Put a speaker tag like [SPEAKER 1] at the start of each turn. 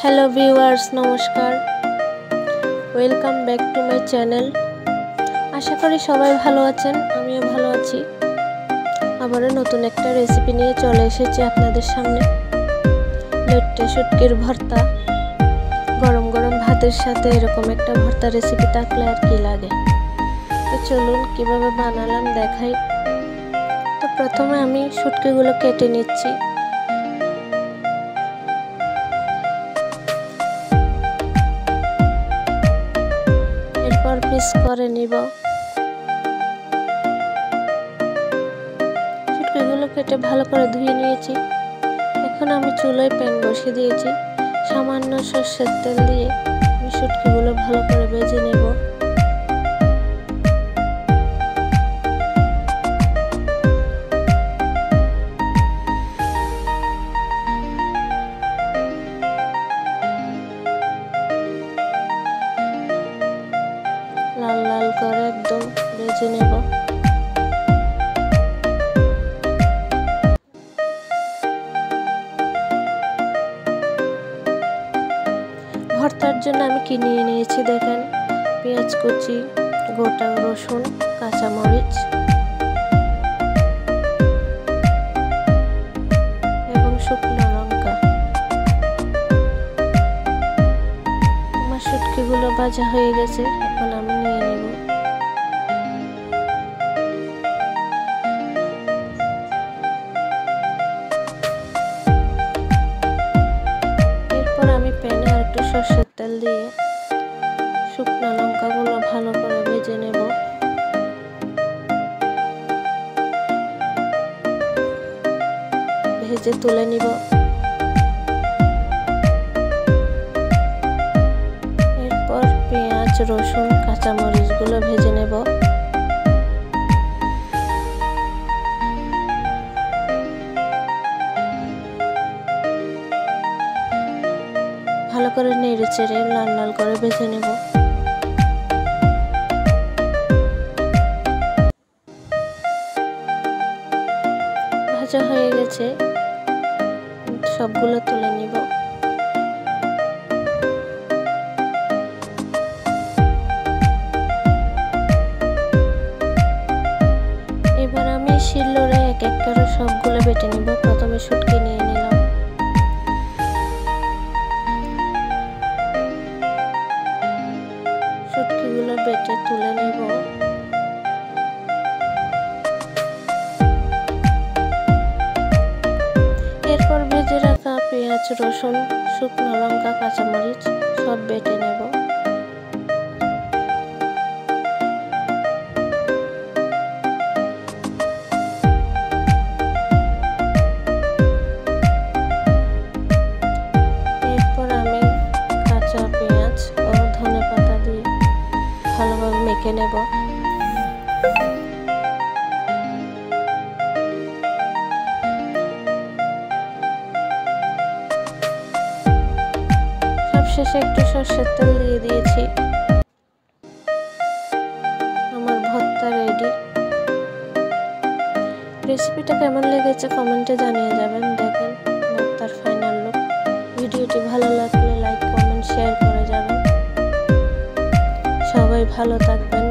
[SPEAKER 1] Hello viewers, নমস্কার। Welcome back to my channel. আশা করি সবাই ভালো আছেন, আমিও ভালো আছি। আবারও নতুন একটা রেসিপি নিয়ে চলে এসেছি আপনাদের সামনে। লটে শুটকির ভর্তা। গরম গরম ভাতের সাথে এরকম একটা ভর্তা রেসিপি থাকলে আর কি লাগে। তো চলুন কিভাবে বানালাম দেখাই। তো প্রথমে আমি শুটকিগুলো কেটে নিচ্ছি। এরপর পিস করে নিব। শুটকিগুলো কেটে ভালো করে ধুয়ে নিয়েছি। এখন আমি চুলায় প্যান বসিয়ে দিয়েছি। সামান্য সরষের তেল দিয়ে আমি শুটকিগুলো ভালো করে ভেজে নেব। লাল লাল করে একদম ভেজে নেব। ভর্তার জন্য আমি কিনে নিয়েছি, দেখেন, পেঁয়াজ কুচি, গোটা রসুন, কাঁচামরিচ এবং শুকনো লঙ্কা। আমার শুটকিগুলো ভাজা হয়ে গেছে, এখন আমি নিয়ে নেব। এরপর আমি প্যানে আর একটু সরষের তেল দিয়ে শুকনো লঙ্কাগুলো ভালো করে ভেজে নেব। ভেজে তুলে নিব। এরপর পেঁয়াজ, রসুন, কাঁচামরিচগুলো ভেজে নেব। ভালো করে নেড়ে চেড়ে লাল লাল করে ভেজে নেব। ভাজা হয়ে গেছে, সবগুলো তুলে নিব। এবার আমি শিলনোড়ে এক এক করে সবগুলো বেটে নিব। প্রথমে শুটকি নিয়ে নিলাম। শুটকিগুলো বেটে তুলে নিব। এরপর ভেজে রাখা পেঁয়াজ, রসুন, শুকনো লঙ্কা, কাঁচামরিচ সব বেটে নেব। এরপর আমি কাঁচা পেঁয়াজ ও ধনেপাতা দিয়ে ভালোভাবে মেখে নেব। শেষে একটু সরষের তেল দিয়ে দিয়েছি। আমার ভর্তা রেডি। রেসিপিটা কেমন লেগেছে কমেন্টে জানিয়ে যাবেন। দেখেন ভর্তার ফাইনাল লুক। ভিডিওটি ভালো লাগলে লাইক, কমেন্ট, শেয়ার করে যাবেন। সবাই ভালো থাকবেন।